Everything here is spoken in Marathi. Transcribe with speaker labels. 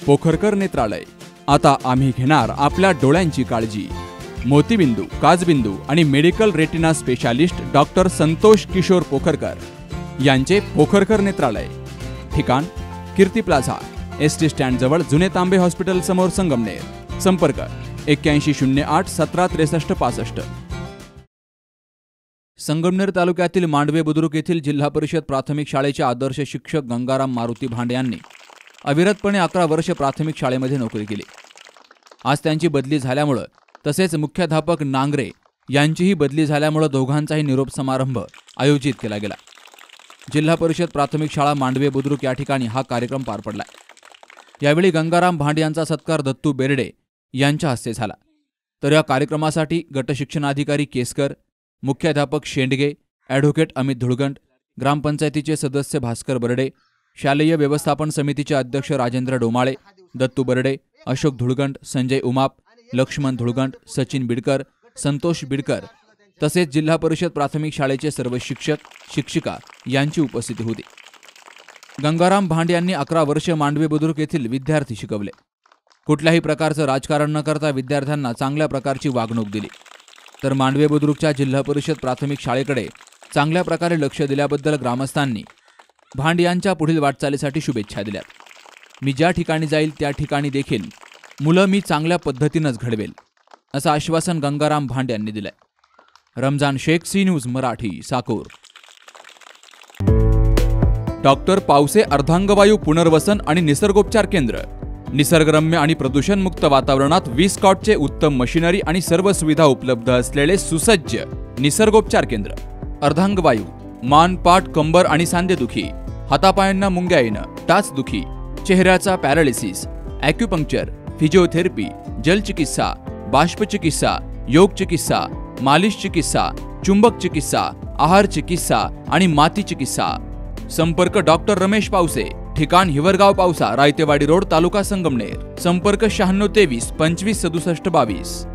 Speaker 1: पोखरकर नेत्रालय। आता आम्ही घेणार आपल्या डोळ्यांची काळजी। मोतीबिंदू, काचबिंदू आणि medical retina specialist doctor Santosh Kishor Pokharkar यांचे पोखरकर नेत्रालय। ठिकाण कीर्ती प्लाझा, एसटी स्टँड जवळ, जुने तांबे हॉस्पिटल समोर, संगमनेर। संपर्क 8108 1763 65। संगमनेर तालुक्यातील मांडवे बुद्रुक येथील जिल्हा परिषद प्राथमिक शाळेचे आदर्श शिक्षक गंगाराम मारुती भांडे यांनी अविरतपणे 11 वर्ष प्राथमिक शाळेमध्ये नोकरी केली। आज त्यांची बदली झाल्यामुळे तसेच मुख्याध्यापक नांगरे यांचीही बदली झाल्यामुळे दोघांचाही निरोप समारंभ आयोजित केला गेला। जिल्हा परिषद प्राथमिक शाळा मांडवे बुद्रुक या ठिकाणी हा कार्यक्रम पार पडला। यावेळी गंगाराम भांडे यांचा सत्कार दत्तू बेर्डे यांच्या हस्ते झाला। तर या कार्यक्रमासाठी गट शिक्षणाधिकारी केसकर, मुख्याध्यापक शेंडगे, ॲडव्होकेट अमित धुळगंट, ग्रामपंचायतीचे सदस्य भास्कर बर्डे, शालेय व्यवस्थापन समितीचे अध्यक्ष राजेंद्र डोमाळे, दत्तू बर्डे, अशोक धुळगंट, संजय उमाप, लक्ष्मण धुळगंट, सचिन बिडकर, संतोष बिडकर तसेच जिल्हा परिषद प्राथमिक शाळेचे सर्व शिक्षक शिक्षिका यांची उपस्थिती होती। गंगाराम भांडे यांनी 11 वर्ष मांडवे बुद्रुक येथील विद्यार्थी शिकवले। कुठल्याही प्रकारचं राजकारण न करता विद्यार्थ्यांना चांगल्या प्रकारची वागणूक दिली। तर मांडवे बुद्रुकच्या जिल्हा परिषद प्राथमिक शाळेकडे चांगल्या प्रकारे लक्ष दिल्याबद्दल ग्रामस्थांनी भांडे यांच्या पुढील वाटचालीसाठी शुभेच्छा दिल्या। मी ज्या ठिकाणी जाईल त्या ठिकाणी देखील मुलं मी चांगल्या पद्धतीनंच घडवेल, असं आश्वासन गंगाराम भांडे यांनी दिलंय। Ramzan Shaikh, C news Marathi, Sakor. Doctor Pawase अर्धांगवायू पुनर्वसन आणि निसर्गोपचार केंद्र। निसर्गरम्य आणि प्रदूषणमुक्त वातावरणात 20 कॉटचे उत्तम मशिनरी आणि सर्व सुविधा उपलब्ध असलेले सुसज्ज निसर्गोपचार केंद्र। अर्धांगवायू, मान, पाठ, कंबर आणि सांधेदुखी, हातापायांना मुंग्या येणं, टाचदुखी, चेहऱ्याचा पॅरालिसिस, ॲक्युपंक्चर, फिजिओथेरपी, जलचिकित्सा, बाष्पचिकित्सा, योग चिकित्सा, मालिश चिकित्सा, चुंबक चिकित्सा, आहार चिकित्सा आणि माती चिकित्सा। संपर्क डॉक्टर रमेश पावसे। ठिकाण हिवरगाव पावसा, रायतेवाडी रोड, तालुका संगमनेर। संपर्क 96 23 25 67 22।